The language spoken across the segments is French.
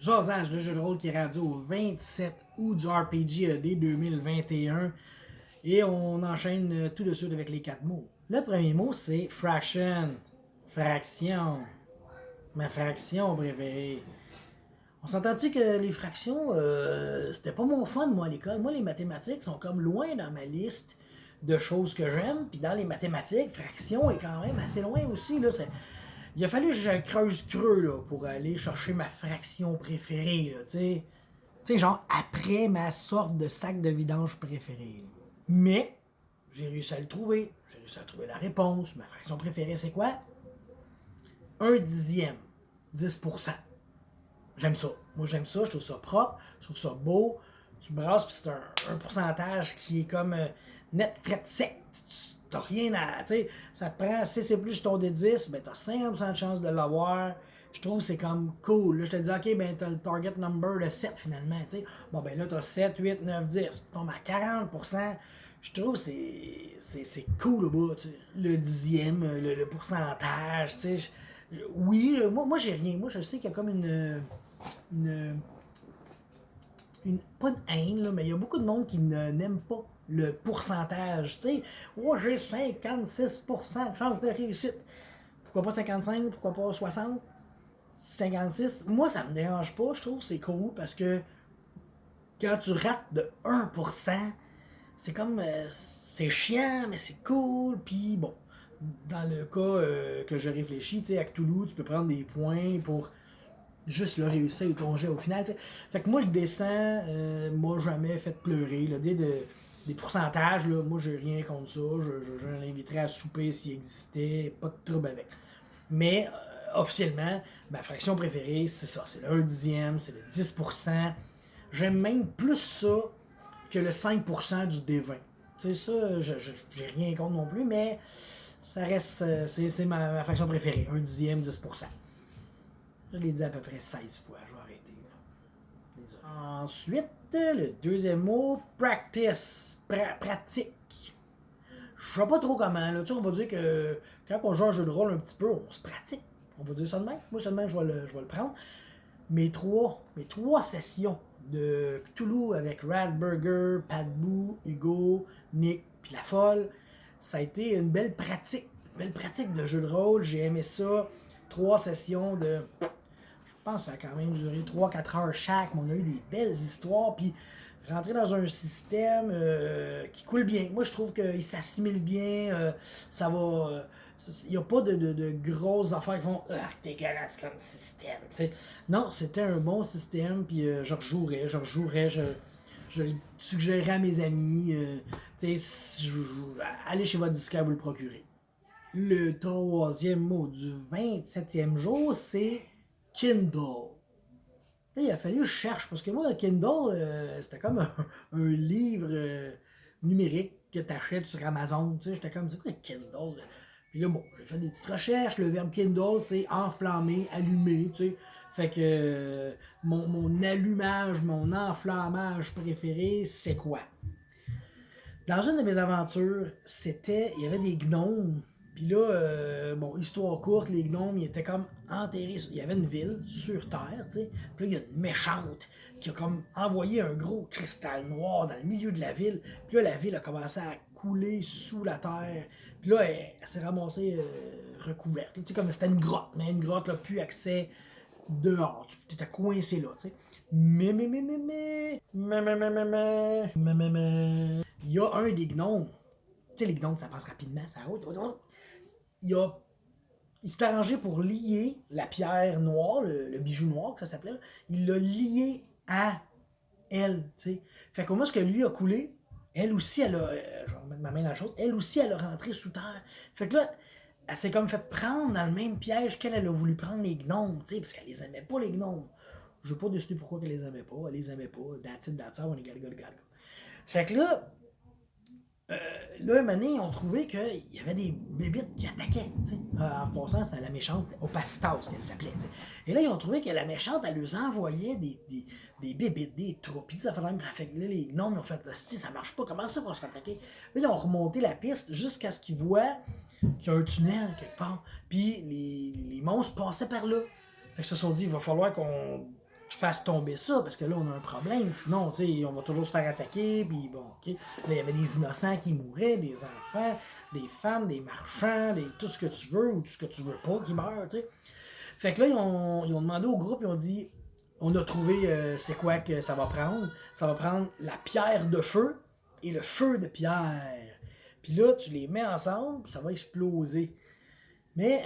Jasage de jeu de rôle qui est rendu au 27 août du RPG ED 2021. Et on enchaîne tout de suite avec les 4 mots. Le premier mot, c'est fraction. Fraction. Ma fraction préférée. On s'entend-tu que les fractions, c'était pas mon fun, moi, à l'école. Moi, les mathématiques sont comme loin dans ma liste de choses que j'aime. Puis dans les mathématiques, fraction est quand même assez loin aussi. Là. Il a fallu que je creuse creux là, pour aller chercher ma fraction préférée. Tu sais, genre après ma sorte de sac de vidange préférée. Mais j'ai réussi à le trouver. J'ai réussi à trouver la réponse. Ma fraction préférée, c'est quoi? 1/10. 10%. J'aime ça. Moi, j'aime ça. Je trouve ça propre. Je trouve ça beau. Tu brasses, puis c'est un pourcentage qui est comme net, frais, sec. T'as rien à. Tu sais, ça te prend, si c'est plus ton D10, ben t'as 50% de chance de l'avoir. Je trouve que c'est comme cool. Là, je te dis, OK, ben t'as le target number de 7 finalement. Tu sais. Bon, ben là, t'as 7, 8, 9, 10. Tu tombes à 40%. Je trouve que c'est cool au bout. Tu sais. Le dixième, le pourcentage. Tu sais. Oui, moi j'ai rien. Moi, je sais qu'il y a comme une, pas de haine, là, mais il y a beaucoup de monde qui n'aime pas le pourcentage. Tu sais, oh, j'ai 56% de chance de réussite. Pourquoi pas 55, pourquoi pas 60, 56? Moi, ça me dérange pas. Je trouve que c'est cool parce que quand tu rates de 1%, c'est comme. C'est chiant, mais c'est cool. Puis bon, dans le cas que je réfléchis, tu sais, à Cthulhu, tu peux prendre des points pour juste le réussir ton jet au final. T'sais. Fait que moi, le dessin m'a jamais fait pleurer. Là. Des pourcentages, là, moi, j'ai rien contre ça. Je l'inviterais à souper s'il existait. Pas de trouble avec. Mais, officiellement, ma fraction préférée, c'est ça. C'est le 1/10, c'est le 10%. J'aime même plus ça que le 5% du D20. Tu sais, ça, j'ai rien contre non plus, mais ça reste. C'est ma fraction préférée. 1/10, 10%. Je l'ai dit à peu près 16 fois, je vais arrêter. Là. Ensuite, le deuxième mot, practice, pratique. Je sais pas trop comment, là. Tu sais, on va dire que quand on joue un jeu de rôle un petit peu, on se pratique. On va dire ça de même. Moi, seulement, je vais le prendre. Mes trois sessions de Cthulhu avec Radburger, Padboo, Hugo, Nick, puis La Folle, ça a été une belle pratique. Une belle pratique de jeu de rôle. J'ai aimé ça. 3 sessions de. Je pense que ça a quand même duré 3-4 heures chaque, mais on a eu des belles histoires, puis rentrer dans un système qui coule bien. Moi, je trouve qu'il s'assimile bien, ça va. Il n'y a pas de grosses affaires qui font dégueulasse comme système. T'sais. Non, c'était un bon système, puis je rejouerais, je le suggérerais à mes amis. Allez chez votre disquaire, vous le procurez. Le troisième mot du 27e jour, c'est Kindle. Là, il a fallu que je cherche, parce que moi, Kindle, c'était comme un livre numérique que tu achètes sur Amazon. Tu sais, j'étais comme, c'est quoi Kindle? Puis là, bon, j'ai fait des petites recherches. Le verbe Kindle, c'est enflammer, allumer, tu sais. Fait que mon allumage, mon enflammage préféré, c'est quoi? Dans une de mes aventures, il y avait des gnomes. Puis là, bon, histoire courte, les gnomes, ils étaient comme enterrés. Il y avait une ville sur Terre, tu sais. Puis là, il y a une méchante qui a comme envoyé un gros cristal noir dans le milieu de la ville. Puis là, la ville a commencé à couler sous la terre. Puis là, elle s'est ramassée recouverte. Tu sais, comme c'était une grotte, mais une grotte, là, plus accès dehors. Tu étais coincé là, tu sais. Il y a un des gnomes. Tu sais, les gnomes, ça passe rapidement, ça roule. Il s'est arrangé pour lier la pierre noire, le bijou noir que ça s'appelait. Il l'a lié à elle, tu sais. Fait que moi, ce que lui a coulé, elle aussi, elle a. Je vais remettre ma main dans la chose. Elle aussi, elle a rentré sous terre. Fait que là, elle s'est comme fait prendre dans le même piège qu'elle a voulu prendre les gnomes, tu sais, parce qu'elle les aimait pas, les gnomes. Je n'ai pas décidé pourquoi elle les aimait pas. Elle les aimait pas. That's it, that's all, on est gal. Fait que là, là, un moment donné, ils ont trouvé qu'il y avait des bébites qui attaquaient. En passant, c'était la méchante, c'était Opacitas qu'elle s'appelait. T'sais. Et là, ils ont trouvé que la méchante, elle leur envoyait des bébites, des troupes. Puis ça fait même. Fait que là, les gnomes, ils ont fait ça marche pas, comment ça qu'on se fait attaquer? Là, ils ont remonté la piste jusqu'à ce qu'ils voient qu'il y a un tunnel quelque part. Puis les monstres passaient par là. Fait que se sont dit, il va falloir qu'on je fasse tomber ça, parce que là, on a un problème. Sinon, tu sais, on va toujours se faire attaquer, puis bon, OK. Là, il y avait des innocents qui mouraient, des enfants, des femmes, des marchands, tout ce que tu veux, ou tout ce que tu veux pas qui meurent, tu sais. Fait que là, ils ont demandé au groupe, ils ont dit, on a trouvé c'est quoi que ça va prendre. Ça va prendre la pierre de feu et le feu de pierre. Puis là, tu les mets ensemble, puis ça va exploser. Mais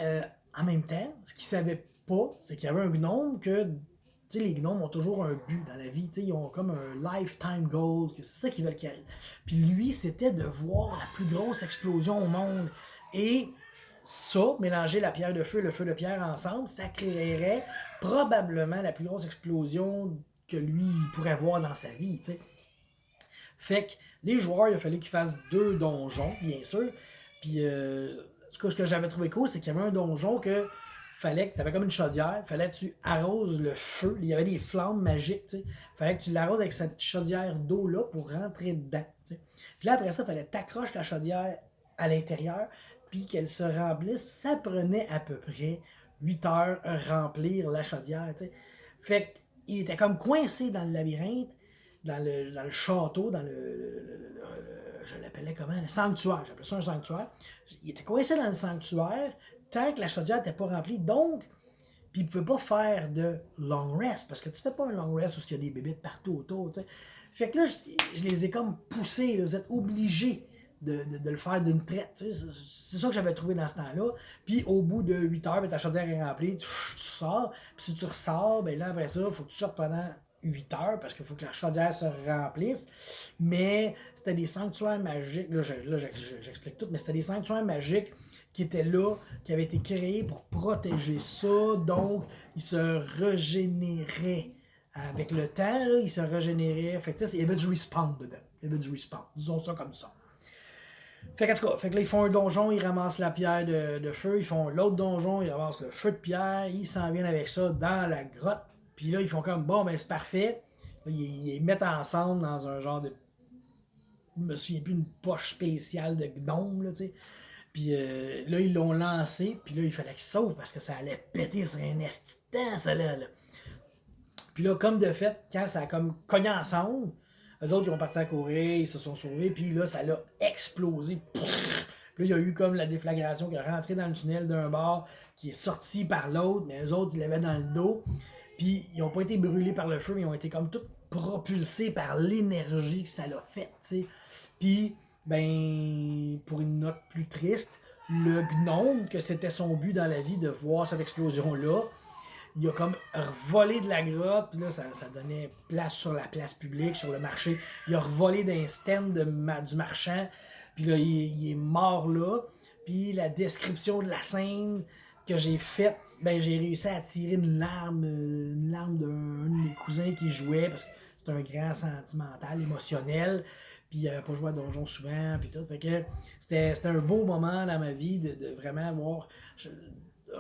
en même temps, ce qu'ils savaient pas, c'est qu'il y avait un gnome que, tu sais, les gnomes ont toujours un but dans la vie, tu sais, ils ont comme un lifetime goal, que c'est ça qu'ils veulent carrer. Puis lui, c'était de voir la plus grosse explosion au monde. Et ça, mélanger la pierre de feu et le feu de pierre ensemble, ça créerait probablement la plus grosse explosion que lui pourrait voir dans sa vie, tu sais. Fait que les joueurs, il a fallu qu'ils fassent 2 donjons, bien sûr. Puis, ce que j'avais trouvé cool, c'est qu'il y avait un donjon que fallait que tu avais comme une chaudière, fallait que tu arroses le feu. Il y avait des flammes magiques, tu sais. Fallait que tu l'arroses avec cette chaudière d'eau-là pour rentrer dedans, tu sais. Puis là, après ça, fallait que tu accroches la chaudière à l'intérieur, puis qu'elle se remplisse. Ça prenait à peu près 8 heures à remplir la chaudière, tu sais. Fait qu'il était comme coincé dans le labyrinthe, dans le château, je l'appelais comment? Le sanctuaire. J'appelais ça un sanctuaire. Il était coincé dans le sanctuaire tant que la chaudière n'était pas remplie. Donc, puis il ne pouvait pas faire de long rest, parce que tu fais pas un long rest où il y a des bébites partout autour, tu sais. Fait que là, je les ai comme poussés, là, vous êtes obligés de le faire d'une traite. Tu sais. C'est ça que j'avais trouvé dans ce temps-là. Puis au bout de 8 heures, ben, ta chaudière est remplie, tu sors. Puis si tu ressors, ben là, après ça, il faut que tu sortes pendant 8 heures parce qu'il faut que la chaudière se remplisse. Mais c'était des sanctuaires magiques. Là, j'explique tout, mais c'était des sanctuaires magiques qui étaient là, qui avaient été créés pour protéger ça. Donc, ils se régénéraient. Avec le temps, là, ils se régénéraient. Fait que, il y avait du respawn dedans. Il y avait du respawn. Disons ça comme ça. Fait qu'en tout cas, fait que là, ils font un donjon, ils ramassent la pierre de feu, ils font l'autre donjon, ils ramassent le feu de pierre, ils s'en viennent avec ça dans la grotte. Puis là, ils font comme, bon, ben c'est parfait. Là, ils les mettent ensemble dans un genre de... Je me souviens plus, une poche spéciale de gnome, là, tu sais. Puis là, ils l'ont lancé, puis là, il fallait qu'ils sauvent parce que ça allait péter sur un esti de temps, ça là. Puis là, comme de fait, quand ça a comme cogné ensemble, eux autres, ils ont parti à courir, ils se sont sauvés, puis là, ça l'a explosé. Puis là, il y a eu comme la déflagration qui est rentrée dans le tunnel d'un bord, qui est sorti par l'autre, mais eux autres, ils l'avaient dans le dos. Puis ils n'ont pas été brûlés par le feu, mais ils ont été comme tout propulsés par l'énergie que ça l'a fait, tu sais. Puis, ben, pour une note plus triste, le gnome, que c'était son but dans la vie de voir cette explosion-là, il a comme revolé de la grotte, puis là, ça donnait place sur la place publique, sur le marché. Il a revolé d'un stand du marchand, puis là, il est mort là. Puis la description de la scène que j'ai faite, ben j'ai réussi à tirer une larme d'un de mes cousins qui jouait, parce que c'est un grand sentimental, émotionnel. Puis il n'avait pas joué à Donjon souvent, puis tout. Fait que c'était un beau moment dans ma vie de vraiment voir...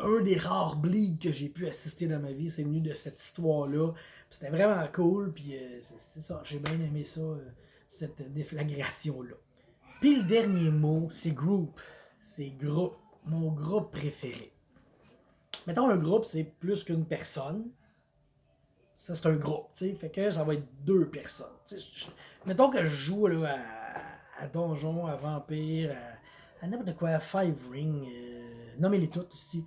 Un des rares bleeds que j'ai pu assister dans ma vie, c'est venu de cette histoire-là. C'était vraiment cool, puis c'est ça, j'ai bien aimé ça, cette déflagration-là. Puis le dernier mot, c'est group. C'est groupe. Mon groupe préféré. Mettons, un groupe, c'est plus qu'une personne. Ça, c'est un groupe, tu sais. Fait que ça va être 2 personnes. Mettons que je joue là, à Donjon, à Vampire, à n'importe quoi, à Five Ring, nommez-les toutes aussi.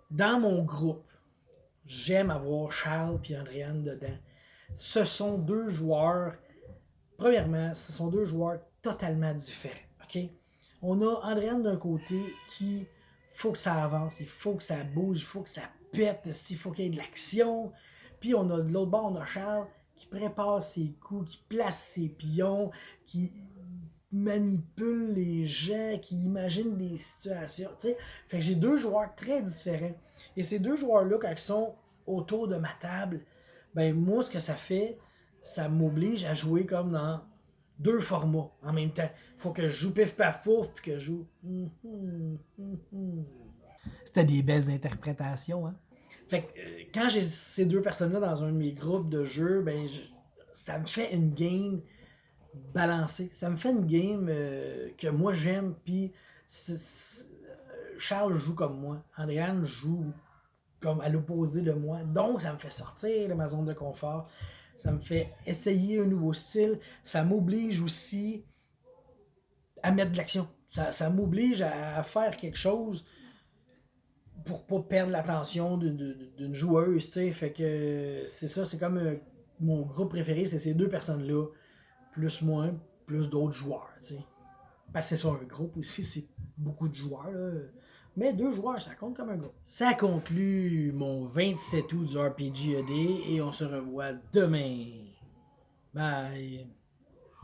Dans mon groupe, j'aime avoir Charles et Andréane dedans. Ce sont 2 joueurs. Premièrement, ce sont 2 joueurs totalement différents. OK? On a Andréane d'un côté qui faut que ça avance, il faut que ça bouge, il faut que ça pète, il faut qu'il y ait de l'action. Puis on a de l'autre bord, on a Charles qui prépare ses coups, qui place ses pions, qui manipule les gens, qui imagine des situations. T'sais. Fait que j'ai 2 joueurs très différents. Et ces 2 joueurs-là, quand ils sont autour de ma table, ben moi, ce que ça fait, ça m'oblige à jouer comme dans 2 formats en même temps. Faut que je joue pif paf pouf, puis que je joue. C'était des belles interprétations, hein? Fait que quand j'ai ces 2 personnes-là dans un de mes groupes de jeux, ben ça me fait une game balancée. Ça me fait une game que moi j'aime, puis Charles joue comme moi. Andréane joue comme à l'opposé de moi. Donc, ça me fait sortir de ma zone de confort. Ça me fait essayer un nouveau style. Ça m'oblige aussi à mettre de l'action. Ça m'oblige à faire quelque chose pour pas perdre l'attention d'une joueuse, tu sais. Fait que c'est ça, c'est comme mon groupe préféré, c'est ces deux personnes-là, plus moi, plus d'autres joueurs, tu sais. Parce que c'est ça, un groupe aussi, c'est beaucoup de joueurs, là. Mais deux joueurs, ça compte comme un groupe. Ça conclut mon 27 août du RPG ED et on se revoit demain. Bye.